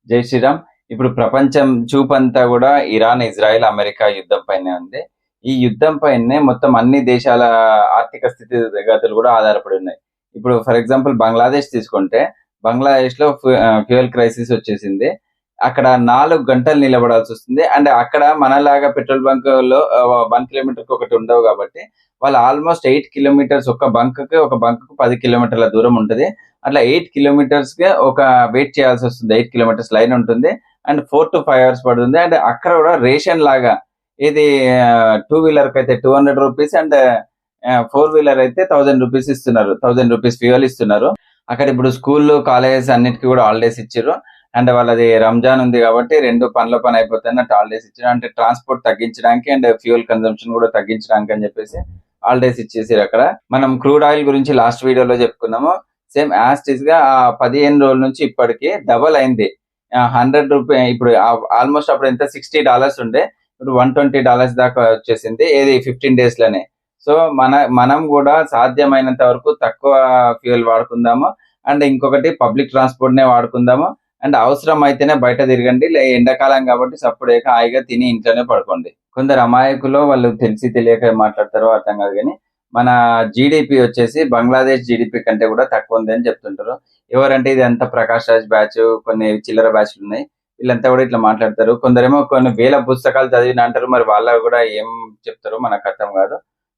జై శ్రీరామ్. ఇప్పుడు ప్రపంచం చూపంతా కూడా ఇరాన్, ఇజ్రాయెల్, అమెరికా యుద్ధం పైనే ఉంది. ఈ యుద్ధం పైనే మొత్తం అన్ని దేశాల ఆర్థిక స్థితిగతులు కూడా ఆధారపడి ఉన్నాయి. ఇప్పుడు ఫర్ ఎగ్జాంపుల్ బంగ్లాదేశ్ తీసుకుంటే, బంగ్లాదేశ్‌లో ఫ్యూయల్ క్రైసిస్ వచ్చేసింది. అక్కడ 4 గంటలు నిలబడాల్సొస్తుంది. అండ్ అక్కడ మనలాగా పెట్రోల్ బంకుల్లో 1 కిలోమీటర్‌కి ఒకటి ఉండవు కాబట్టి, వాళ్ళు ఆల్‌మోస్ట్ 8 కిలోమీటర్స్ ఒక బంకుకు 10 కిలోమీటర్ల దూరం ఉంటది. అట్లా 8 కిలోమీటర్స్‌కి వెయిట్ చేయాల్సొస్తుంది. 8 కిలోమీటర్స్ లైన్ ఉంటుంది. అండ్ 4-5 అవర్స్ పడుతుంది. అండ్ అక్కడ కూడా రేషన్ లాగా ఇది టూ వీలర్‌కైతే రూ. 200 అండ్ ఫోర్ వీలర్ అయితే రూ. 1000 ఇస్తున్నారు. రూ. 1000 ఫ్యూయల్ ఇస్తున్నారు. అక్కడ ఇప్పుడు స్కూల్లు, కాలేజెస్ అన్నిటికి కూడా హాలిడేస్ ఇచ్చిర్రు. అండ్ వాళ్ళది రంజాన్ ఉంది కాబట్టి 2 పనుల పని అయిపోతాయన్నట్టు హాలిడేస్ ఇచ్చారు. అంటే ట్రాన్స్‌పోర్ట్ తగ్గించడానికి అండ్ ఫ్యూయల్ కన్జంప్షన్ కూడా తగ్గించడానికి అని చెప్పేసి హాలిడేస్ ఇచ్చేసిర్రు అక్కడ. మనం క్రూడ్ ఆయిల్ గురించి లాస్ట్ వీడియోలో చెప్పుకున్నాము. సేమ్ యాజ్ ఇట్ ఈస్‌గా 15 రోజుల నుంచి ఇప్పటికి డబుల్ అయింది. రూ. 100 ఇప్పుడు ఆల్మోస్ట్ అప్పుడు ఎంత $60 ఉండే. ఇప్పుడు $120 దాకా వచ్చేసింది. ఏది 15 డేస్‌లోనే. సో మనం కూడా సాధ్యమైనంత వరకు తక్కువ ఫ్యూయల్ వాడుకుందాము. అండ్ ఇంకొకటి పబ్లిక్ ట్రాన్స్‌పోర్ట్‌నే వాడుకుందాము. అండ్ అవసరం అయితేనే బయట తిరగండి. ఎండాకాలం కాబట్టి సప్పుడేక హాయిగా తిని ఇంట్లోనే పడుకోండి. కొందరు అమాయకులు వాళ్ళు తెలిసి తెలియక మాట్లాడతారో అర్థం కాదు గానీ, మన జీడీపీ వచ్చేసి బంగ్లాదేశ్ జీడీపీ కంటే కూడా తక్కువ ఉంది అని చెప్తుంటారు. ఎవరంటే ఇదంతా ప్రకాష్ రాజ్ బ్యాచ్, కొన్ని చిల్లర బ్యాచ్‌లున్నాయి. వీళ్ళంతా కూడా ఇట్లా మాట్లాడతారు. కొందరేమో కొన్ని వేల పుస్తకాలు చదివిన అంటారు. మరి వాళ్ళవి కూడా ఏం చెప్తారో మనకు అర్థం కాదు.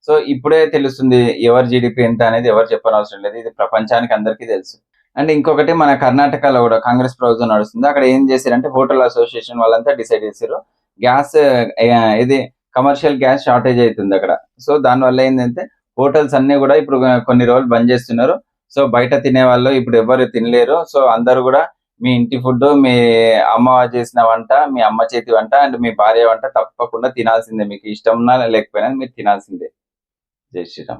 సో ఇప్పుడే తెలుస్తుంది ఎవరి జీడీపీ ఎంత అనేది ఎవరు చెప్పనవసరం లేదు. ఇది ప్రపంచానికి అందరికీ తెలుసు. అండ్ ఇంకొకటి మన కర్ణాటకలో కూడా కాంగ్రెస్ ప్రభుత్వం నడుస్తుంది. అక్కడ ఏం చేశారంటే హోటల్ అసోసియేషన్ వాళ్ళంతా డిసైడ్ చేశారు. గ్యాస్ ఇది కమర్షియల్ గ్యాస్ షార్టేజ్ అవుతుంది అక్కడ. సో దానివల్ల ఏంటంటే హోటల్స్ అన్ని కూడా ఇప్పుడు కొన్ని రోజులు బంద్ చేస్తున్నారు. సో బయట తినే వాళ్ళు ఇప్పుడు ఎవరు తినలేరు. సో అందరూ కూడా మీ ఇంటి ఫుడ్, మీ అమ్మ చేసిన వంట, మీ అమ్మ చేతి వంట అండ్ మీ భార్య వంట తప్పకుండా తినాల్సిందే. మీకు ఇష్టం ఉన్నా లేకపోయినా మీరు తినాల్సిందే. జై శ్రీరామ్.